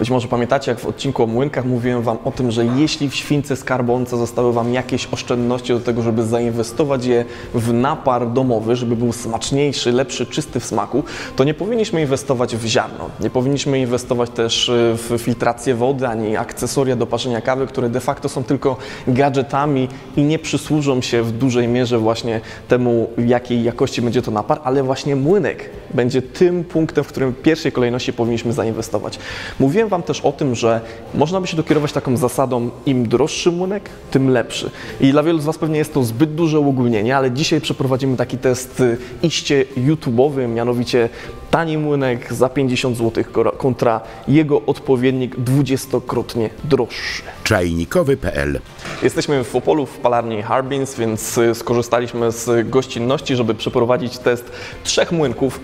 Być może pamiętacie, jak w odcinku o młynkach mówiłem Wam o tym, że jeśli w śwince skarbonce zostały Wam jakieś oszczędności do tego, żeby zainwestować je w napar domowy, żeby był smaczniejszy, lepszy, czysty w smaku, to nie powinniśmy inwestować w ziarno. Nie powinniśmy inwestować też w filtrację wody, ani akcesoria do parzenia kawy, które de facto są tylko gadżetami i nie przysłużą się w dużej mierze właśnie temu, jakiej jakości będzie to napar, ale właśnie młynek będzie tym punktem, w którym w pierwszej kolejności powinniśmy zainwestować. Mówiłem Wam też o tym, że można by się dokierować taką zasadą, im droższy młynek, tym lepszy. I dla wielu z Was pewnie jest to zbyt duże uogólnienie, ale dzisiaj przeprowadzimy taki test iście YouTube'owy, mianowicie tani młynek za 50 zł kontra jego odpowiednik 20-krotnie droższy. Czajnikowy.pl. Jesteśmy w Opolu w palarni Harbins, więc skorzystaliśmy z gościnności, żeby przeprowadzić test 3 młynków.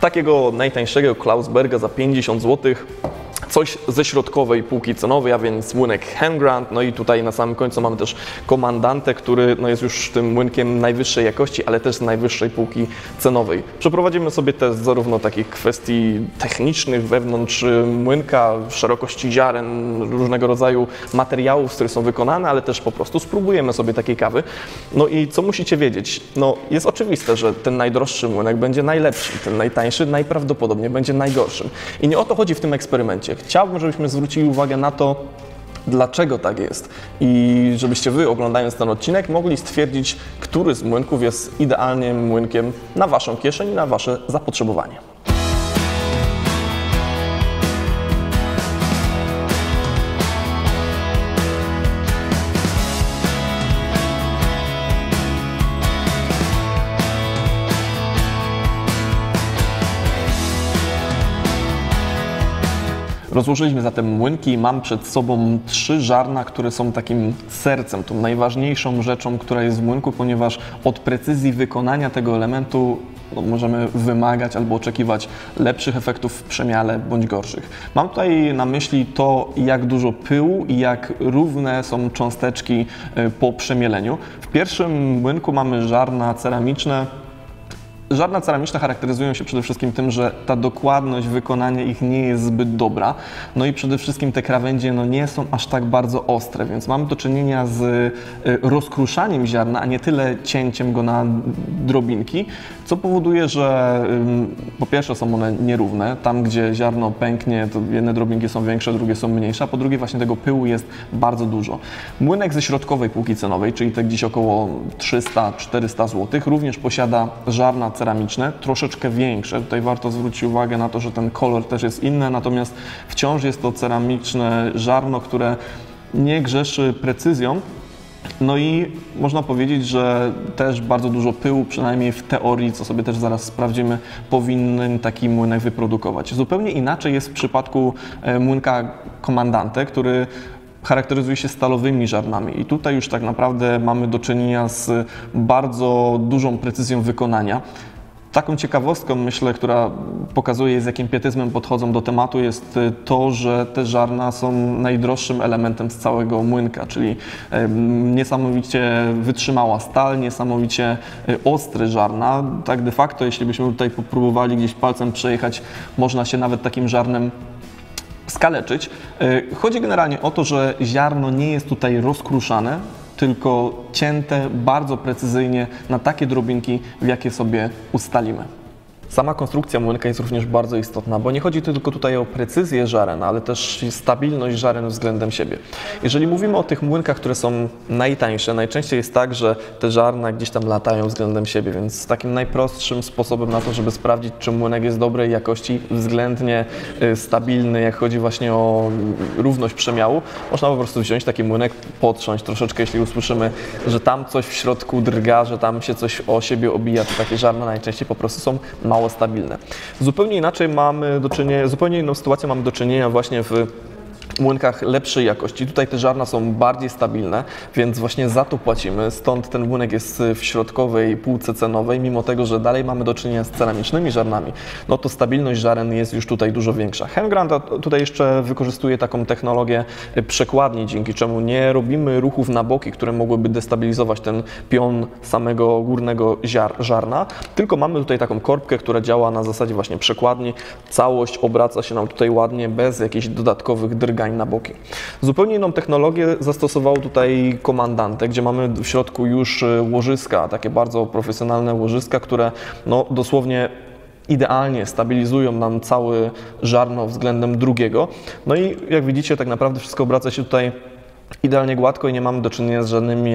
Takiego najtańszego Klausberga za 50 zł. Coś ze środkowej półki cenowej, a więc młynek Hengrand. No i tutaj na samym końcu mamy też Komandantę, który jest już tym młynkiem najwyższej jakości, ale też z najwyższej półki cenowej. Przeprowadzimy sobie test zarówno takich kwestii technicznych wewnątrz młynka, szerokości ziaren, różnego rodzaju materiałów, z których są wykonane, ale też po prostu spróbujemy sobie takiej kawy. No i co musicie wiedzieć? No jest oczywiste, że ten najdroższy młynek będzie najlepszy, ten najtańszy najprawdopodobniej będzie najgorszym. I nie o to chodzi w tym eksperymencie. Chciałbym, żebyśmy zwrócili uwagę na to, dlaczego tak jest i żebyście Wy, oglądając ten odcinek, mogli stwierdzić, który z młynków jest idealnym młynkiem na Waszą kieszeń i na Wasze zapotrzebowanie. Rozłożyliśmy zatem młynki i mam przed sobą 3 żarna, które są takim sercem, tą najważniejszą rzeczą, która jest w młynku, ponieważ od precyzji wykonania tego elementu możemy wymagać albo oczekiwać lepszych efektów w przemiale bądź gorszych. Mam tutaj na myśli to, jak dużo pyłu i jak równe są cząsteczki po przemieleniu. W pierwszym młynku mamy żarna ceramiczne. Żarna ceramiczne charakteryzują się przede wszystkim tym, że ta dokładność wykonania ich nie jest zbyt dobra. No i przede wszystkim te krawędzie nie są aż tak bardzo ostre, więc mamy do czynienia z rozkruszaniem ziarna, a nie tyle cięciem go na drobinki, co powoduje, że po pierwsze są one nierówne. Tam, gdzie ziarno pęknie, to jedne drobinki są większe, drugie są mniejsze, a po drugie właśnie tego pyłu jest bardzo dużo. Młynek ze środkowej półki cenowej, czyli te gdzieś około 300-400 zł, również posiada żarna ceramiczne, troszeczkę większe. Tutaj warto zwrócić uwagę na to, że ten kolor też jest inny, natomiast wciąż jest to ceramiczne żarno, które nie grzeszy precyzją. No i można powiedzieć, że też bardzo dużo pyłu, przynajmniej w teorii, co sobie też zaraz sprawdzimy, powinien taki młynek wyprodukować. Zupełnie inaczej jest w przypadku młynka Komandantę, który charakteryzuje się stalowymi żarnami i tutaj już tak naprawdę mamy do czynienia z bardzo dużą precyzją wykonania. Taką ciekawostką, myślę, która pokazuje, z jakim pietyzmem podchodzą do tematu, jest to, że te żarna są najdroższym elementem z całego młynka, czyli niesamowicie wytrzymała stal, niesamowicie ostre żarna. Tak de facto, jeśli byśmy tutaj popróbowali gdzieś palcem przejechać, można się nawet takim żarnem skaleczyć. Chodzi generalnie o to, że ziarno nie jest tutaj rozkruszane, tylko cięte bardzo precyzyjnie na takie drobinki, w jakie sobie ustalimy. Sama konstrukcja młynka jest również bardzo istotna, bo nie chodzi tylko tutaj o precyzję żaren, ale też stabilność żaren względem siebie. Jeżeli mówimy o tych młynkach, które są najtańsze, najczęściej jest tak, że te żarna gdzieś tam latają względem siebie, więc takim najprostszym sposobem na to, żeby sprawdzić, czy młynek jest dobrej jakości, względnie stabilny, jak chodzi właśnie o równość przemiału, można po prostu wziąć taki młynek, potrząść troszeczkę, jeśli usłyszymy, że tam coś w środku drga, że tam się coś o siebie obija, to takie żarna najczęściej po prostu są mało stabilne. Zupełnie inaczej mamy do czynienia, zupełnie inną sytuację mamy do czynienia właśnie w młynkach lepszej jakości. Tutaj te ziarna są bardziej stabilne, więc właśnie za to płacimy. Stąd ten młynek jest w środkowej półce cenowej, mimo tego, że dalej mamy do czynienia z ceramicznymi ziarnami, no to stabilność ziaren jest już tutaj dużo większa. Hengrand tutaj jeszcze wykorzystuje taką technologię przekładni, dzięki czemu nie robimy ruchów na boki, które mogłyby destabilizować ten pion samego górnego ziarna, tylko mamy tutaj taką korbkę, która działa na zasadzie właśnie przekładni. Całość obraca się nam tutaj ładnie, bez jakichś dodatkowych drgań na boki. Zupełnie inną technologię zastosował tutaj Comandante, gdzie mamy w środku już łożyska, takie bardzo profesjonalne łożyska, które no, dosłownie idealnie stabilizują nam cały ziarno względem drugiego. No i jak widzicie, tak naprawdę wszystko obraca się tutaj idealnie gładko i nie mamy do czynienia z żadnymi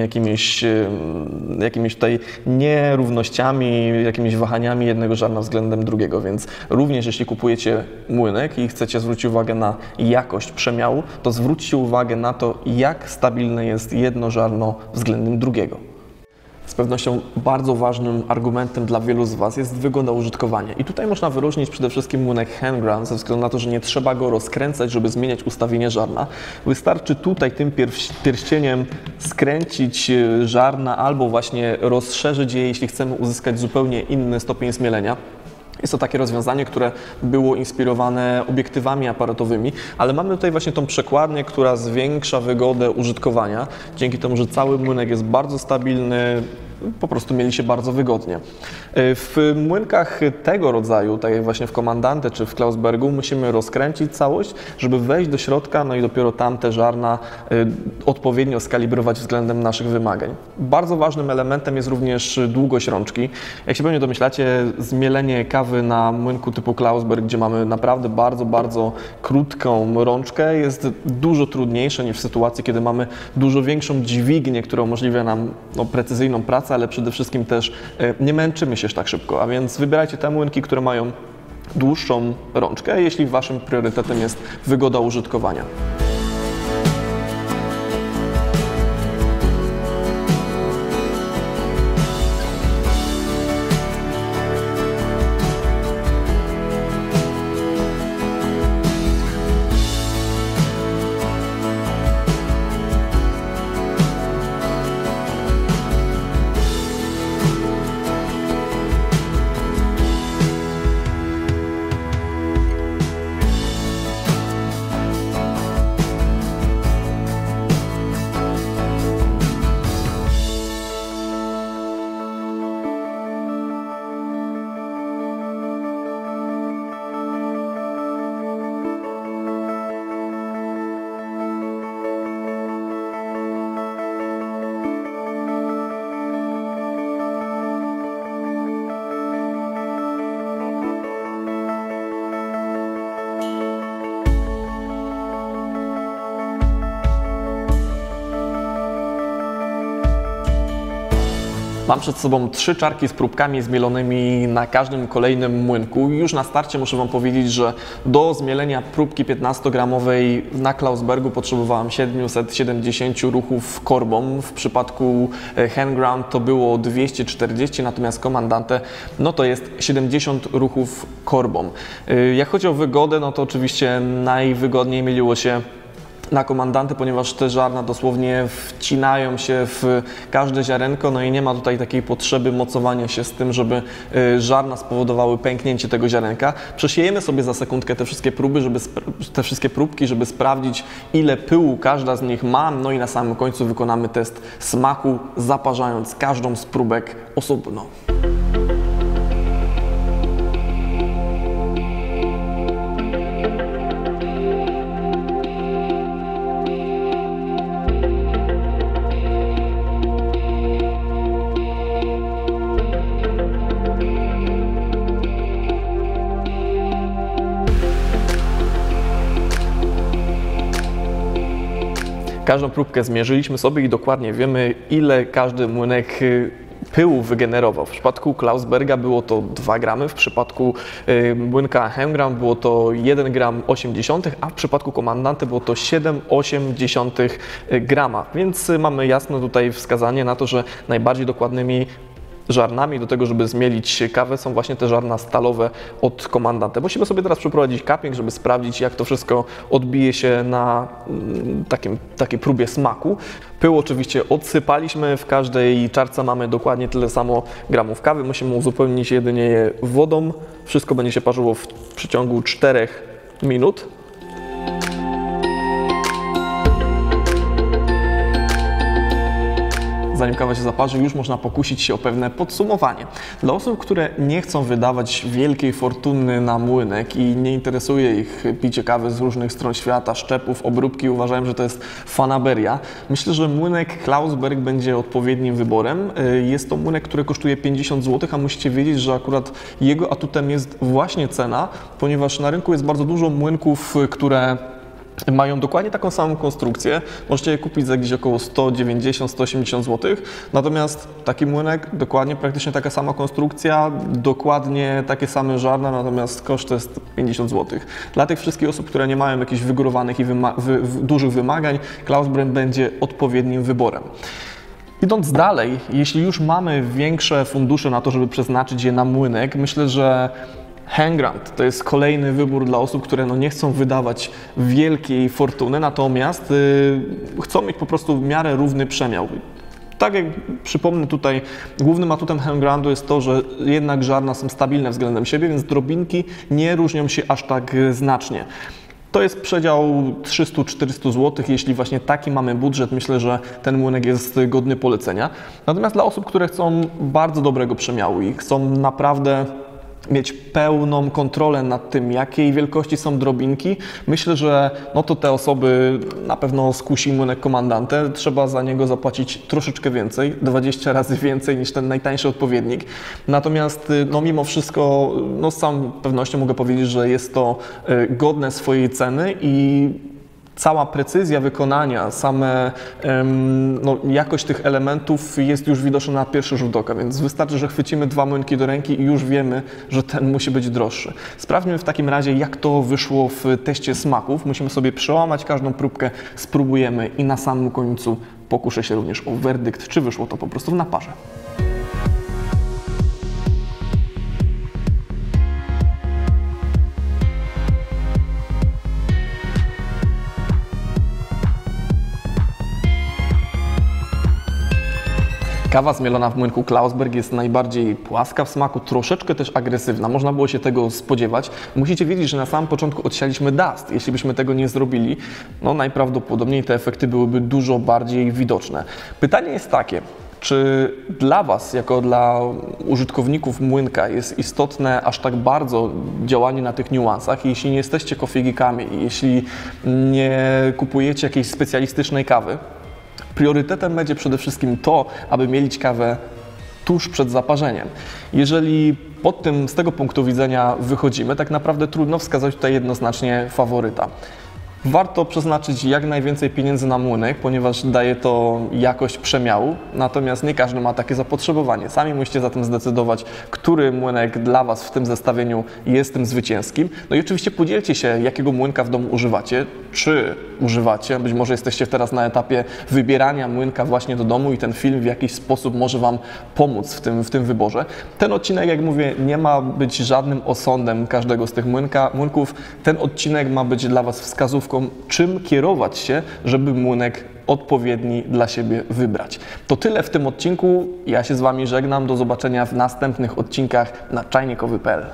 jakimiś tutaj nierównościami, jakimiś wahaniami jednego ziarna względem drugiego, więc również jeśli kupujecie młynek i chcecie zwrócić uwagę na jakość przemiału, to zwróćcie uwagę na to, jak stabilne jest jedno ziarno względem drugiego. Z pewnością bardzo ważnym argumentem dla wielu z Was jest wygoda użytkowania. I tutaj można wyróżnić przede wszystkim młynek Hengrand ze względu na to, że nie trzeba go rozkręcać, żeby zmieniać ustawienie ziarna. Wystarczy tutaj tym pierścieniem skręcić ziarna albo właśnie rozszerzyć je, jeśli chcemy uzyskać zupełnie inny stopień zmielenia. Jest to takie rozwiązanie, które było inspirowane obiektywami aparatowymi, ale mamy tutaj właśnie tą przekładnię, która zwiększa wygodę użytkowania, dzięki temu, że cały młynek jest bardzo stabilny, po prostu mieli się bardzo wygodnie. W młynkach tego rodzaju, tak jak właśnie w Comandante czy w Klausbergu, musimy rozkręcić całość, żeby wejść do środka, no i dopiero tamte ziarna odpowiednio skalibrować względem naszych wymagań. Bardzo ważnym elementem jest również długość rączki. Jak się pewnie domyślacie, zmielenie kawy na młynku typu Klausberg, gdzie mamy naprawdę bardzo krótką rączkę, jest dużo trudniejsze niż w sytuacji, kiedy mamy dużo większą dźwignię, która umożliwia nam precyzyjną pracę, ale przede wszystkim też nie męczymy się tak szybko, a więc wybierajcie te młynki, które mają dłuższą rączkę, jeśli Waszym priorytetem jest wygoda użytkowania. Mam przed sobą 3 czarki z próbkami zmielonymi na każdym kolejnym młynku. Już na starcie muszę Wam powiedzieć, że do zmielenia próbki 15-gramowej na Klausbergu potrzebowałem 770 ruchów korbą. W przypadku Hengrand to było 240, natomiast Comandante no to jest 70 ruchów korbą. Jak chodzi o wygodę, no to oczywiście najwygodniej mieliło się na Comandante, ponieważ te ziarna dosłownie wcinają się w każde ziarenko, no i nie ma tutaj takiej potrzeby mocowania się z tym, żeby ziarna spowodowały pęknięcie tego ziarenka. Przesiejemy sobie za sekundkę te wszystkie próbki, żeby sprawdzić, ile pyłu każda z nich ma, no i na samym końcu wykonamy test smaku, zaparzając każdą z próbek osobno. Każdą próbkę zmierzyliśmy sobie i dokładnie wiemy, ile każdy młynek pyłu wygenerował. W przypadku Klausberga było to 2 gramy, w przypadku młynka Hengrand było to 1 gram 80, a w przypadku Comandante było to 7,8 grama. Więc mamy jasne tutaj wskazanie na to, że najbardziej dokładnymi żarnami do tego, żeby zmielić kawę, są właśnie te żarna stalowe od Comandante. Musimy sobie teraz przeprowadzić cupping, żeby sprawdzić, jak to wszystko odbije się na takiej próbie smaku. Pył oczywiście odsypaliśmy, w każdej czarce mamy dokładnie tyle samo gramów kawy. Musimy uzupełnić jedynie je wodą. Wszystko będzie się parzyło w przeciągu 4 minut. Zanim kawa się zaparzy, już można pokusić się o pewne podsumowanie. Dla osób, które nie chcą wydawać wielkiej fortuny na młynek i nie interesuje ich picie kawy z różnych stron świata, szczepów, obróbki, uważałem, że to jest fanaberia. Myślę, że młynek Klausberg będzie odpowiednim wyborem. Jest to młynek, który kosztuje 50 zł, a musicie wiedzieć, że akurat jego atutem jest właśnie cena, ponieważ na rynku jest bardzo dużo młynków, które mają dokładnie taką samą konstrukcję. Możecie je kupić za gdzieś około 190-180 zł. Natomiast taki młynek, dokładnie praktycznie taka sama konstrukcja, dokładnie takie same żarna, natomiast koszt to jest 50 zł. Dla tych wszystkich osób, które nie mają jakichś wygórowanych i dużych wymagań, Klausberg będzie odpowiednim wyborem. Idąc dalej, jeśli już mamy większe fundusze na to, żeby przeznaczyć je na młynek, myślę, że Hengrand to jest kolejny wybór dla osób, które nie chcą wydawać wielkiej fortuny, natomiast chcą mieć po prostu w miarę równy przemiał. Tak jak przypomnę tutaj, głównym atutem Hengrandu jest to, że jednak żarna są stabilne względem siebie, więc drobinki nie różnią się aż tak znacznie. To jest przedział 300-400 zł, jeśli właśnie taki mamy budżet, myślę, że ten młynek jest godny polecenia. Natomiast dla osób, które chcą bardzo dobrego przemiału i chcą naprawdę mieć pełną kontrolę nad tym, jakiej wielkości są drobinki, myślę, że to te osoby na pewno skusi młynek Comandante. Trzeba za niego zapłacić troszeczkę więcej, 20 razy więcej niż ten najtańszy odpowiednik. Natomiast mimo wszystko, z całą pewnością mogę powiedzieć, że jest to godne swojej ceny i cała precyzja wykonania, jakość tych elementów jest już widoczna na pierwszy rzut oka, więc wystarczy, że chwycimy 2 młynki do ręki i już wiemy, że ten musi być droższy. Sprawdźmy w takim razie, jak to wyszło w teście smaków. Musimy sobie przełamać każdą próbkę, spróbujemy i na samym końcu pokuszę się również o werdykt, czy wyszło to po prostu w naparze. Kawa zmielona w młynku Klausberg jest najbardziej płaska w smaku, troszeczkę też agresywna. Można było się tego spodziewać. Musicie wiedzieć, że na samym początku odsialiśmy dust. Jeśli byśmy tego nie zrobili, najprawdopodobniej te efekty byłyby dużo bardziej widoczne. Pytanie jest takie, czy dla Was, jako dla użytkowników młynka, jest istotne aż tak bardzo działanie na tych niuansach? Jeśli nie jesteście coffee geekami, jeśli nie kupujecie jakiejś specjalistycznej kawy, priorytetem będzie przede wszystkim to, aby mielić kawę tuż przed zaparzeniem. Jeżeli z tego punktu widzenia wychodzimy, tak naprawdę trudno wskazać tutaj jednoznacznie faworyta. Warto przeznaczyć jak najwięcej pieniędzy na młynek, ponieważ daje to jakość przemiału, natomiast nie każdy ma takie zapotrzebowanie. Sami musicie zatem zdecydować, który młynek dla Was w tym zestawieniu jest tym zwycięskim. I oczywiście podzielcie się, jakiego młynka w domu używacie, czy używacie. Być może jesteście teraz na etapie wybierania młynka właśnie do domu i ten film w jakiś sposób może Wam pomóc w tym wyborze. Ten odcinek, jak mówię, nie ma być żadnym osądem każdego z tych młynków. Ten odcinek ma być dla Was wskazówką, czym kierować się, żeby młynek odpowiedni dla siebie wybrać. To tyle w tym odcinku. Ja się z Wami żegnam. Do zobaczenia w następnych odcinkach na czajnikowy.pl.